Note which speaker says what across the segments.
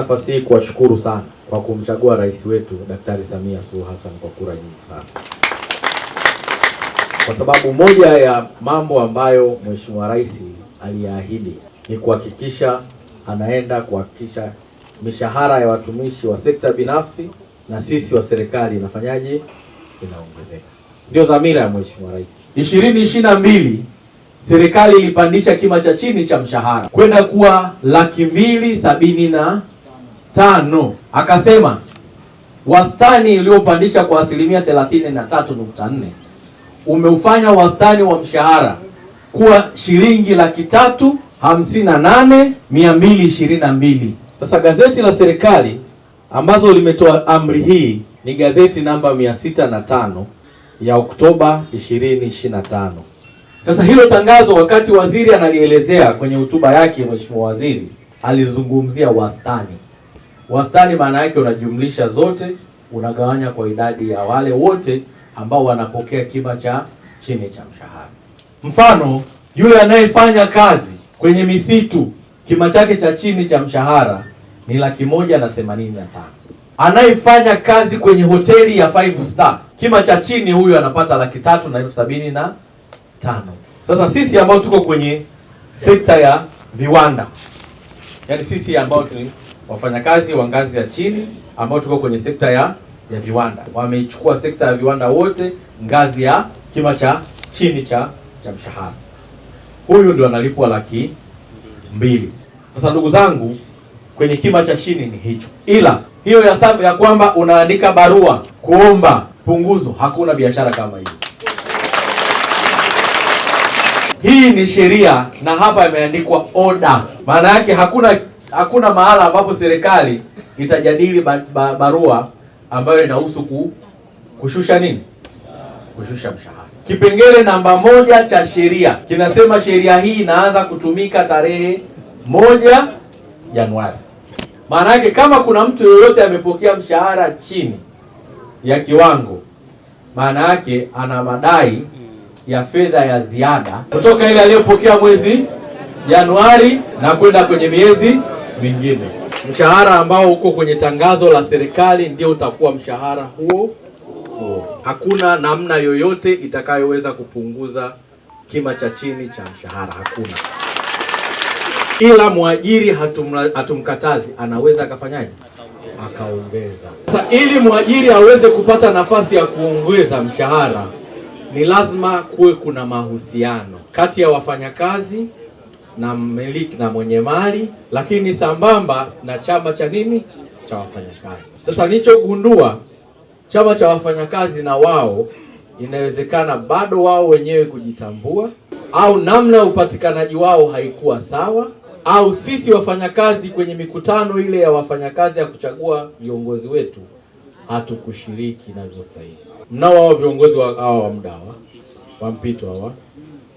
Speaker 1: Nafasi hii kuwashukuru sana kwa kumchagua rais wetu Daktari Samia Suluhu Hassan kwa kura nyingi sana, kwa sababu moja ya mambo ambayo Mheshimiwa Rais aliahidi ni kuhakikisha anaenda kuhakikisha mishahara ya watumishi wa sekta binafsi na sisi wa serikali inafanyaje, inaongezeka. Ndio dhamira ya Mheshimiwa Rais. 2022 serikali ilipandisha kima cha chini cha mshahara kwenda kuwa 275,000. Akasema wastani uliopandisha kwa 33.4 umeufanya wastani wa mshahara kuwa shilingi 358,222. Sasa gazeti la serikali ambazo limetoa amri hii ni gazeti namba 605 ya Oktoba 2025. Sasa hilo tangazo, wakati waziri analielezea kwenye hotuba yake, Mheshimiwa Waziri alizungumzia wastani. Wastani maana yake unajumlisha zote, unagawanya kwa idadi ya wale wote ambao wanapokea kima cha chini cha mshahara. Mfano, yule anayefanya kazi kwenye misitu kima chake cha chini cha mshahara ni 185,000. Anayefanya kazi kwenye hoteli ya 5 star kima cha chini huyu anapata 375,000. Sasa sisi ambao tuko kwenye sekta ya viwanda, yaani sisi ambao ni wafanyakazi wa ngazi ya chini ambao tuko kwenye sekta ya viwanda, wameichukua sekta ya viwanda wote ngazi ya kima cha chini cha mshahara. Huyu ndio analipwa 200,000. Sasa ndugu zangu, kwenye kima cha chini ni hicho, ila hiyo ya kwamba unaandika barua kuomba punguzo, hakuna biashara kama hiyo. Hii ni sheria na hapa imeandikwa order. Maana yake hakuna mahala ambapo serikali itajadili barua ambayo inahusu kushusha nini? Kushusha mshahara. Kipengele namba 1 cha sheria kinasema sheria hii inaanza kutumika tarehe 1 Januari. Maana yake kama kuna mtu yoyote amepokea mshahara chini ya kiwango, maana yake ana madai ya fedha ya ziada kutoka ile aliyopokea mwezi Januari na kwenda kwenye miezi mingine. Mshahara ambao uko kwenye tangazo la serikali ndio utakuwa mshahara huo. Hakuna namna yoyote itakayoweza kupunguza kima cha chini cha mshahara, hakuna. Ila mwajiri hatumkatazi, anaweza akafanyaje? Akaongeza. Sasa ili mwajiri aweze kupata nafasi ya kuongeza mshahara, ni lazima kuwe kuna mahusiano kati ya wafanyakazi na mmiliki na mwenye mali, lakini sambamba na chama cha nini cha wafanyakazi. Sasa nilichogundua, chama cha wafanyakazi na wao inawezekana bado wao wenyewe kujitambua, au namna ya upatikanaji wao haikuwa sawa, au sisi wafanyakazi kwenye mikutano ile ya wafanyakazi ya kuchagua viongozi wetu hatukushiriki inavyostahili. Mnao hao viongozi wa muda wa mpito hawa,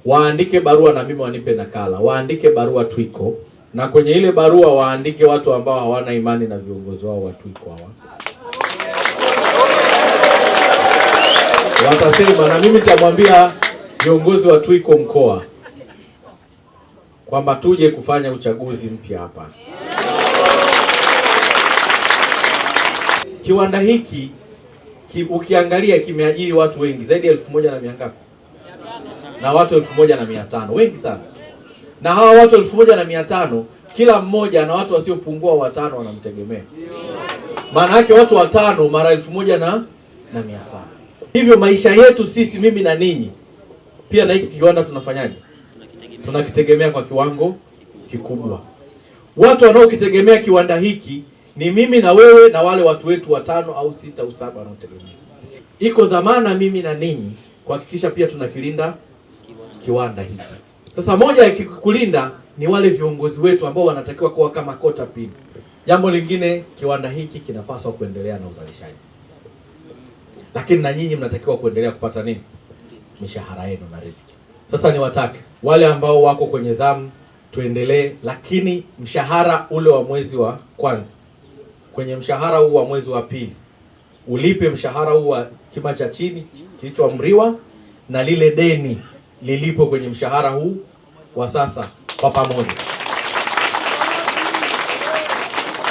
Speaker 1: waandike barua na mimi wanipe nakala, waandike barua Twiko, na kwenye ile barua waandike watu ambao hawana imani na viongozi wao wa Twiko hawa. Watasema na mimi nitamwambia viongozi wa Twiko mkoa kwamba tuje kufanya uchaguzi mpya hapa. Kiwanda hiki ukiangalia kimeajiri watu wengi zaidi ya 1,100 na watu 1,500, wengi sana. Na hawa watu 1,500 kila mmoja na watu wasiopungua 5 wanamtegemea. Maana yake watu 5 mara 1,500. Hivyo maisha yetu sisi, mimi na ninyi, pia na hiki kiwanda tunafanyaje? Tunakitegemea kwa kiwango kikubwa. Watu wanaokitegemea kiwanda hiki ni mimi na wewe na wale watu wetu 5 au 6 au 7 wanaotegemea. Iko dhamana mimi na ninyi kuhakikisha pia tunakilinda kiwanda hiki. Sasa moja ya kulinda ni wale viongozi wetu ambao wanatakiwa kuwa kama kota pili. Jambo lingine, kiwanda hiki kinapaswa kuendelea na uzalishaji, lakini na nyinyi mnatakiwa kuendelea kupata nini? Mishahara yenu na riziki. Sasa niwatake wale ambao wako kwenye zamu tuendelee, lakini mshahara ule wa mwezi wa kwanza, kwenye mshahara huu wa mwezi wa pili ulipe mshahara huu wa kima cha chini kilichoamriwa, na lile deni lilipo kwenye mshahara huu wa sasa kwa pamoja.